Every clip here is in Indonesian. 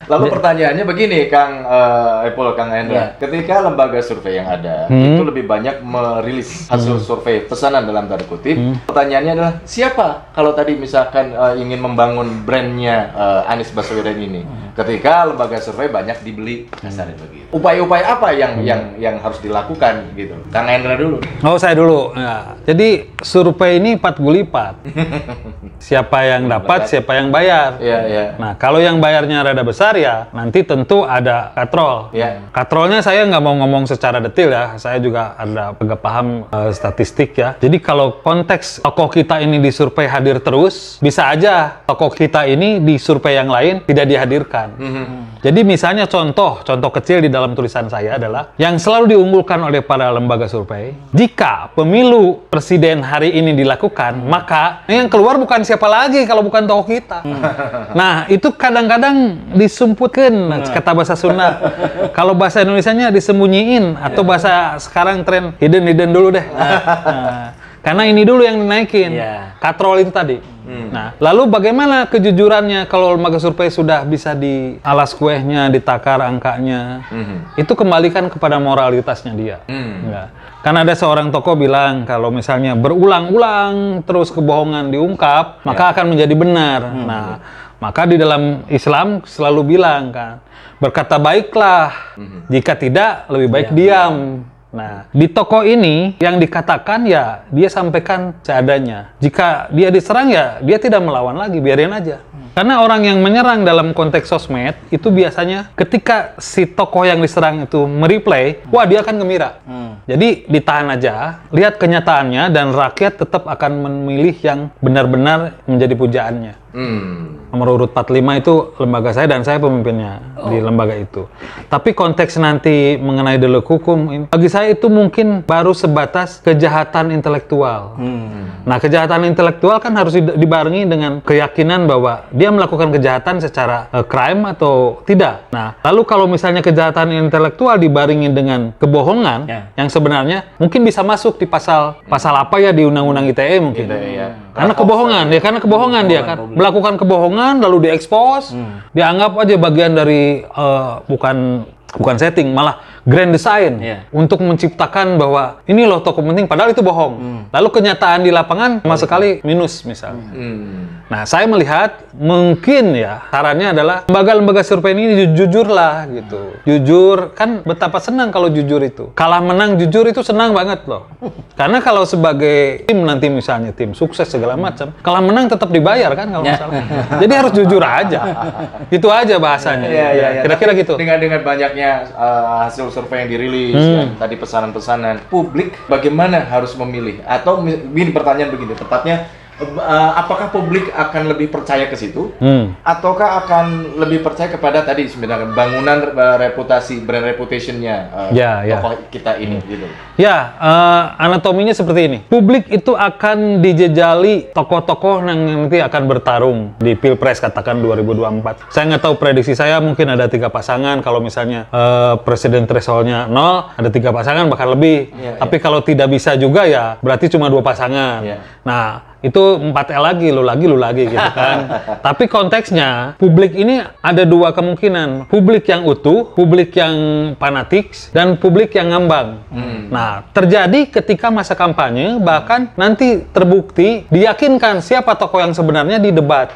Lalu pertanyaannya begini, Kang Epul, Kang Hendra. Ketika lembaga survei yang ada itu lebih banyak merilis hasil survei pesanan dalam tanda kutip. Pertanyaannya adalah siapa kalau tadi misalkan ingin membangun brandnya Anies Baswedan ini? Ketika lembaga survei banyak dibeli, kasarnya begitu. Upaya-upaya apa yang harus dilakukan gitu? Kang Hendra dulu. Oh, saya dulu. Ya. Jadi survei ini 4 gulipat. Siapa yang dapat, siapa yang bayar. Iya, iya. Nah, kalau yang bayarnya rada besar ya, nanti tentu ada katrol. Iya. Katrolnya saya nggak mau ngomong secara detail ya, saya juga ada agak paham statistik ya. Jadi kalau konteks tokoh kita ini di survei hadir terus, bisa aja tokoh kita ini di survei yang lain tidak dihadirkan. Jadi misalnya contoh kecil di dalam tulisan saya adalah yang selalu diunggulkan oleh para lembaga survei, jika pemilu presiden hari ini dilakukan, maka yang keluar bukan siapa lagi kalau bukan tokoh kita. Nah, itu kadang-kadang disumputkan, kata bahasa Sunda. Kalau bahasa Indonesianya disembunyiin, atau bahasa sekarang tren hidden dulu deh. Nah, karena ini dulu yang dinaikin, katrol itu tadi. Nah, lalu bagaimana kejujurannya kalau lembaga survei sudah bisa di alas kuehnya, ditakar angkanya? Itu kembalikan kepada moralitasnya dia. Ya. Karena ada seorang tokoh bilang kalau misalnya berulang-ulang terus kebohongan diungkap, maka akan menjadi benar. Nah, maka di dalam Islam selalu bilang kan, berkata baiklah, jika tidak lebih baik diam. Nah, di toko ini yang dikatakan ya dia sampaikan seadanya. Jika dia diserang ya dia tidak melawan lagi, biarin aja. Karena orang yang menyerang dalam konteks sosmed itu biasanya ketika si tokoh yang diserang itu mereplay, wah dia akan gembira. Jadi ditahan aja, lihat kenyataannya dan rakyat tetap akan memilih yang benar-benar menjadi pujaannya. Nomor urut 45 itu lembaga saya dan saya pemimpinnya di lembaga itu. Tapi konteks nanti mengenai delik hukum, bagi saya itu mungkin baru sebatas kejahatan intelektual. Nah, kejahatan intelektual kan harus dibarengi dengan keyakinan bahwa dia melakukan kejahatan secara crime atau tidak. Nah, lalu kalau misalnya kejahatan intelektual dibarengi dengan kebohongan, yang sebenarnya mungkin bisa masuk di pasal apa ya di Undang-Undang ITE mungkin. Karena kebohongan, ya karena kebohongan dia kan melakukan kebohongan lalu diekspos, dianggap aja bagian dari bukan setting, malah grand design untuk menciptakan bahwa ini loh tokoh penting, padahal itu bohong. Lalu kenyataan di lapangan sama sekali minus misalnya. Nah, saya melihat mungkin ya sarannya adalah lembaga-lembaga survei ini jujurlah gitu. Jujur, kan betapa senang kalau jujur itu. Kalah menang jujur itu senang banget loh. Karena kalau sebagai tim nanti misalnya tim sukses segala macam, kalah menang tetap dibayar kan kalau misalnya. Jadi harus jujur aja. Gitu aja bahasanya. Kira-kira gitu. Dengan banyaknya hasil survei yang dirilis, yang tadi pesanan-pesanan, publik bagaimana harus memilih? Atau begini pertanyaan begini, tepatnya apakah publik akan lebih percaya ke situ, ataukah akan lebih percaya kepada tadi sebenarnya bangunan reputasi, brand reputation-nya tokoh kita ini, gitu? Ya, anatominya seperti ini. Publik itu akan dijejali tokoh-tokoh yang nanti akan bertarung di Pilpres, katakan 2024. Saya nggak tahu, prediksi saya mungkin ada 3 pasangan. Kalau misalnya presiden threshold-nya 0, ada 3 pasangan bahkan lebih. Tapi kalau tidak bisa juga ya berarti cuma 2 pasangan. Nah, itu 4L lagi, lu lagi gitu kan. Tapi konteksnya, publik ini ada 2 kemungkinan. Publik yang utuh, publik yang fanatik, dan publik yang ngambang. Nah, terjadi ketika masa kampanye, bahkan nanti terbukti, diyakinkan siapa tokoh yang sebenarnya di debat.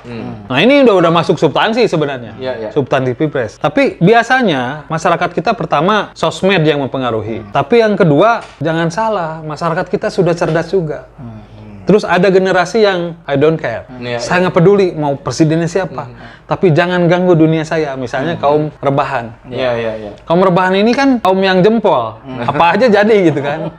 Nah, ini udah masuk substansi sebenarnya. Substansi Pilpres. Tapi biasanya, masyarakat kita pertama, sosmed yang mempengaruhi. Tapi yang kedua, jangan salah, masyarakat kita sudah cerdas juga. Terus ada generasi yang I don't care. Saya nggak peduli mau presidennya siapa. Tapi jangan ganggu dunia saya. Misalnya kaum rebahan. Kaum rebahan ini kan kaum yang jempol. Apa aja jadi gitu kan.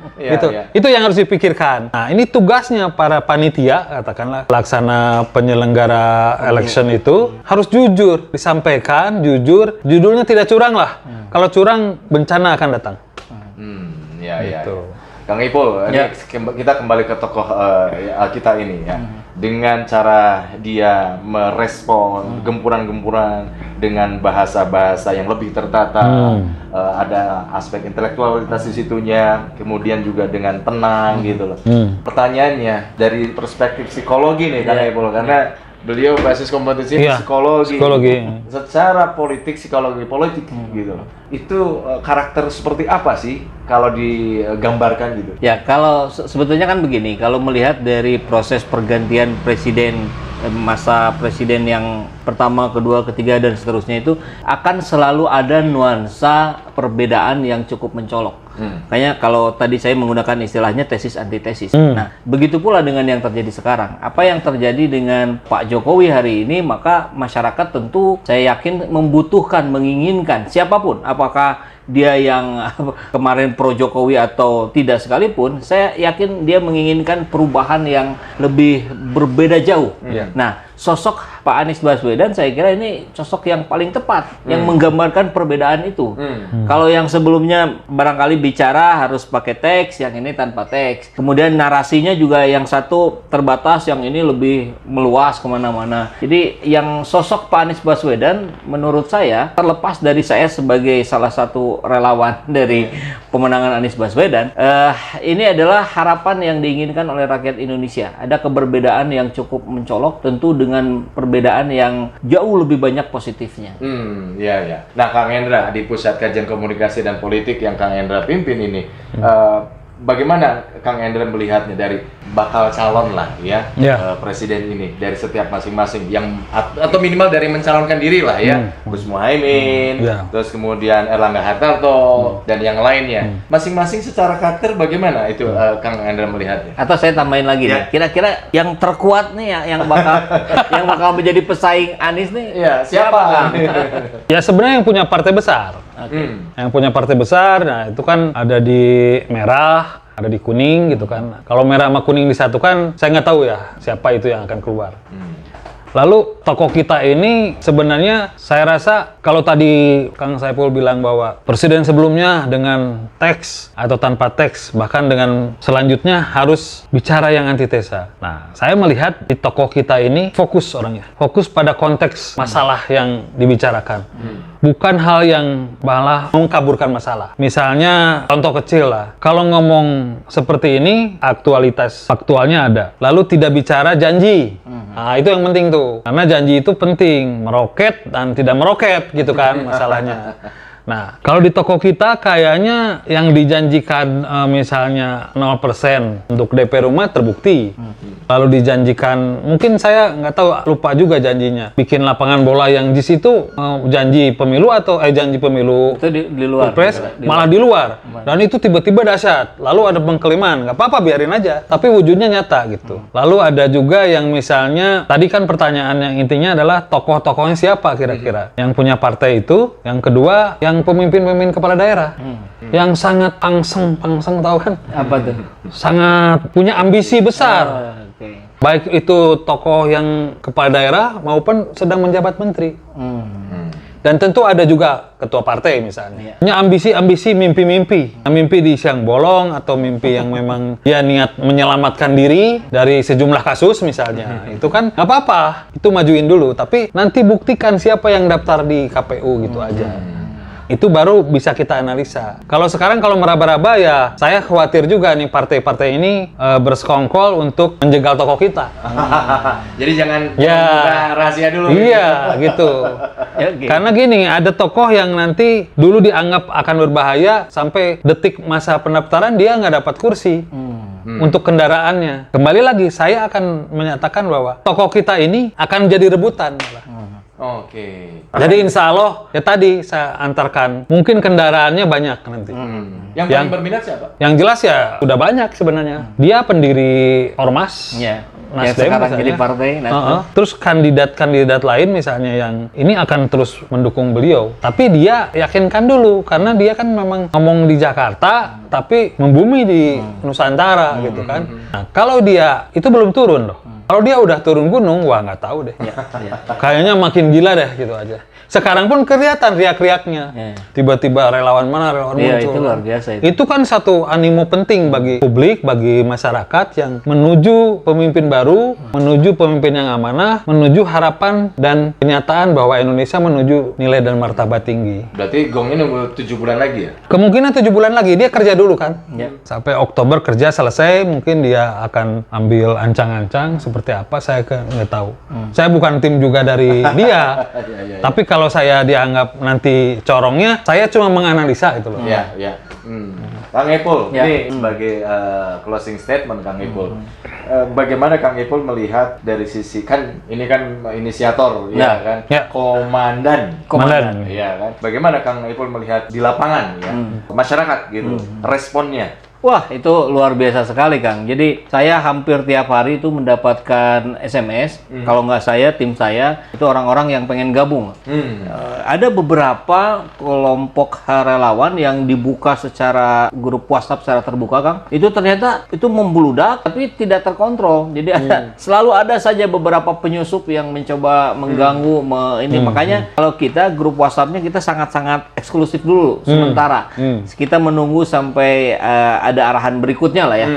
Itu yang harus dipikirkan. Nah, ini tugasnya para panitia, katakanlah pelaksana penyelenggara election itu harus jujur, disampaikan jujur. Judulnya tidak curang lah. Kalau curang, bencana akan datang. Gitu. Kang Ipul, kita kembali ke tokoh kita ini ya. Dengan cara dia merespon gempuran-gempuran dengan bahasa-bahasa yang lebih tertata, ada aspek intelektualitas di situnya, kemudian juga dengan tenang gitu loh. Pertanyaannya dari perspektif psikologi nih Kang Ipul, karena Beliau basis kompetisi Iya, psikologi. Secara psikologi politik gitu loh. Itu karakter seperti apa sih kalau digambarkan gitu? Ya, kalau sebetulnya kan begini, kalau melihat dari proses pergantian presiden, masa presiden yang pertama, kedua, ketiga, dan seterusnya itu akan selalu ada nuansa perbedaan yang cukup mencolok. Kayaknya kalau tadi saya menggunakan istilahnya tesis antitesis. Nah, begitu pula dengan yang terjadi sekarang. Apa yang terjadi dengan Pak Jokowi hari ini, maka masyarakat tentu saya yakin membutuhkan, menginginkan siapapun, apakah dia yang kemarin pro Jokowi atau tidak sekalipun, saya yakin dia menginginkan perubahan yang lebih berbeda jauh. Nah, sosok Pak Anies Baswedan saya kira ini sosok yang paling tepat yang menggambarkan perbedaan itu. Kalau yang sebelumnya barangkali bicara harus pakai teks, yang ini tanpa teks. Kemudian narasinya juga yang satu terbatas, yang ini lebih meluas kemana-mana. Jadi yang sosok Pak Anies Baswedan menurut saya, terlepas dari saya sebagai salah satu relawan dari pemenangan Anies Baswedan, ini adalah harapan yang diinginkan oleh rakyat Indonesia. Ada keberbedaan yang cukup mencolok, tentu dengan perbedaan yang jauh lebih banyak positifnya. Ya. Nah, Kang Hendra, di Pusat Kajian Komunikasi dan Politik yang Kang Hendra pimpin ini, bagaimana Kang Hendra melihatnya dari bakal calon lah ya, presiden ini dari setiap masing-masing yang atau minimal dari mencalonkan diri lah ya, Gus Muhaimin, terus kemudian Erlangga Hartarto dan yang lainnya, masing-masing secara karakter bagaimana itu Kang Hendra melihatnya? Atau saya tambahin lagi nih, kira-kira yang terkuat nih ya, yang bakal menjadi pesaing Anies nih, siapa? Ya sebenarnya yang punya partai besar. Yang punya partai besar, nah itu kan ada di merah, ada di kuning gitu kan. Kalau merah sama kuning disatukan, saya nggak tahu ya siapa itu yang akan keluar. Lalu tokoh kita ini sebenarnya saya rasa kalau tadi Kang Saiful bilang bahwa presiden sebelumnya dengan teks atau tanpa teks, bahkan dengan selanjutnya harus bicara yang antitesa. Nah, saya melihat di tokoh kita ini fokus orangnya, fokus pada konteks masalah yang dibicarakan. Bukan hal yang malah mengkaburkan masalah. Misalnya contoh kecil lah, kalau ngomong seperti ini aktualitas faktualnya ada, lalu tidak bicara janji. Nah, itu yang penting tuh. Karena janji itu penting, meroket dan tidak meroket gitu kan masalahnya. Nah, kalau di toko kita kayaknya yang dijanjikan misalnya 0% untuk DP rumah terbukti. Lalu dijanjikan, mungkin saya nggak tahu, lupa juga janjinya. Bikin lapangan bola yang di situ janji pemilu atau janji pemilu itu di luar. Pilpres, malah di luar. Dan itu tiba-tiba dahsyat. Lalu ada pengkeliman, nggak apa-apa biarin aja. Tapi wujudnya nyata gitu. Lalu ada juga yang misalnya, tadi kan pertanyaan yang intinya adalah tokoh-tokohnya siapa kira-kira. Yang punya partai itu, yang kedua, yang pemimpin-pemimpin kepala daerah yang sangat pangseng tahu kan? Apa tuh? Sangat punya ambisi besar. Baik itu tokoh yang kepala daerah maupun sedang menjabat menteri. Dan tentu ada juga ketua partai misalnya. Punya ambisi-ambisi, mimpi-mimpi. Mimpi di siang bolong atau mimpi yang memang dia niat menyelamatkan diri dari sejumlah kasus misalnya. Itu kan nggak apa-apa. Itu majuin dulu. Tapi nanti buktikan siapa yang daftar di KPU gitu aja. Itu baru bisa kita analisa. Kalau sekarang kalau meraba-raba ya saya khawatir juga nih partai-partai ini bersekongkol untuk menjegal tokoh kita. Jadi jangan buka rahasia dulu. Iya, gitu. Karena gini, ada tokoh yang nanti dulu dianggap akan berbahaya sampai detik masa pendaftaran dia nggak dapat kursi. Untuk kendaraannya. Kembali lagi, saya akan menyatakan bahwa tokoh kita ini akan jadi rebutan. Oke. Jadi insya Allah, ya tadi saya antarkan, mungkin kendaraannya banyak nanti. Yang paling berminat siapa? Yang jelas ya, udah banyak sebenarnya. Dia pendiri Ormas. Nasdem sekarang misalnya. jadi partai Nasdem. Terus kandidat-kandidat lain misalnya yang ini akan terus mendukung beliau. Tapi dia yakinkan dulu, karena dia kan memang ngomong di Jakarta, tapi membumi di Nusantara gitu kan. Nah, kalau dia, itu belum turun loh. Kalau dia udah turun gunung, wah nggak tahu deh. Kayaknya makin gila deh gitu aja. Sekarang pun kelihatan riak-riaknya. Tiba-tiba relawan mana, relawan muncul. Itu luar biasa itu. Itu kan satu animo penting bagi publik, bagi masyarakat yang menuju pemimpin baru, menuju pemimpin yang amanah, menuju harapan dan kenyataan bahwa Indonesia menuju nilai dan martabat tinggi. Berarti gongnya nunggu 7 bulan lagi ya? Kemungkinan 7 bulan lagi, dia kerja dulu kan. Sampai Oktober kerja selesai, mungkin dia akan ambil ancang-ancang seperti seperti apa saya nggak tahu. Saya bukan tim juga dari dia. Tapi kalau saya dianggap nanti corongnya, saya cuma menganalisa itu loh. Iya, iya. Kang Ipul, Ya. ini sebagai closing statement Kang Ipul. Bagaimana Kang Ipul melihat dari sisi, kan ini kan inisiator, ya kan, Ya. komandan, Komandan. ya kan. Bagaimana Kang Ipul melihat di lapangan, ya, masyarakat gitu, responnya? Wah, itu luar biasa sekali, Kang. Jadi, saya hampir tiap hari itu mendapatkan SMS. Kalau nggak saya, tim saya, itu orang-orang yang pengen gabung. Ada beberapa kelompok relawan yang dibuka secara grup WhatsApp secara terbuka, Kang. Itu ternyata itu membludak, tapi tidak terkontrol. Jadi, selalu ada saja beberapa penyusup yang mencoba mengganggu. Makanya, kalau kita, grup WhatsApp-nya kita sangat-sangat eksklusif dulu, sementara. Kita menunggu sampai ada arahan berikutnya lah ya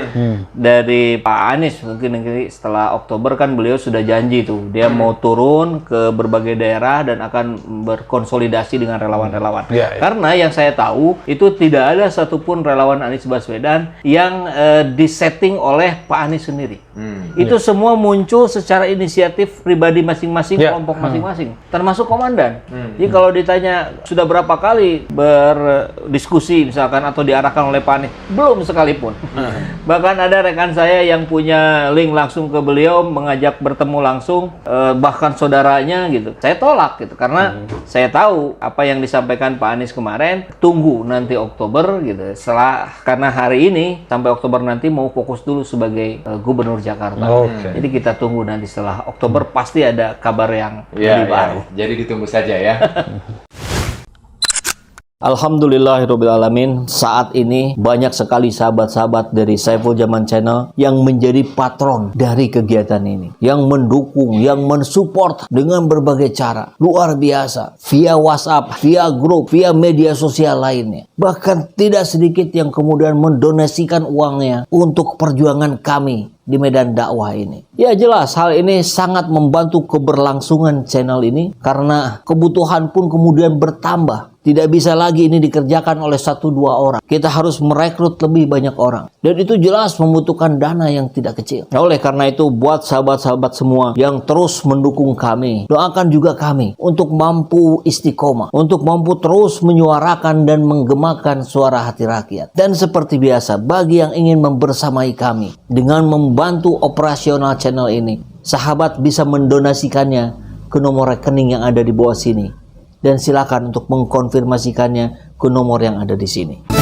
dari Pak Anies. Mungkin nanti setelah Oktober kan beliau sudah janji tuh dia mau turun ke berbagai daerah dan akan berkonsolidasi dengan relawan-relawan. Karena yang saya tahu itu tidak ada satupun relawan Anies Baswedan yang disetting oleh Pak Anies sendiri. Itu semua muncul secara inisiatif pribadi masing-masing, kelompok masing-masing, termasuk komandan. Jadi kalau ditanya sudah berapa kali berdiskusi misalkan atau diarahkan oleh Pak Anies, belum sekalipun. Bahkan ada rekan saya yang punya link langsung ke beliau, mengajak bertemu langsung, bahkan saudaranya gitu. Saya tolak gitu karena saya tahu apa yang disampaikan Pak Anies kemarin. Tunggu nanti Oktober gitu. Karena hari ini sampai Oktober nanti mau fokus dulu sebagai Gubernur Jakarta. Jadi kita tunggu nanti setelah Oktober pasti ada kabar yang lebih baru. Jadi ditunggu saja ya. Alhamdulillahirrabbilalamin, saat ini banyak sekali sahabat-sahabat dari Saiful Zaman Channel yang menjadi patron dari kegiatan ini, yang mendukung, yang mensupport dengan berbagai cara. Luar biasa, via WhatsApp, via grup, via media sosial lainnya. Bahkan tidak sedikit yang kemudian mendonasikan uangnya untuk perjuangan kami di medan dakwah ini. Ya jelas hal ini sangat membantu keberlangsungan channel ini karena kebutuhan pun kemudian bertambah. Tidak bisa lagi ini dikerjakan oleh 1-2 orang. Kita harus merekrut lebih banyak orang. Dan itu jelas membutuhkan dana yang tidak kecil. Nah, oleh karena itu buat sahabat-sahabat semua yang terus mendukung kami, doakan juga kami untuk mampu istiqomah, untuk mampu terus menyuarakan dan menggemakan suara hati rakyat. Dan seperti biasa, bagi yang ingin membersamai kami dengan membantu operasional channel ini, sahabat bisa mendonasikannya ke nomor rekening yang ada di bawah sini. Dan silakan untuk mengkonfirmasikannya ke nomor yang ada di sini.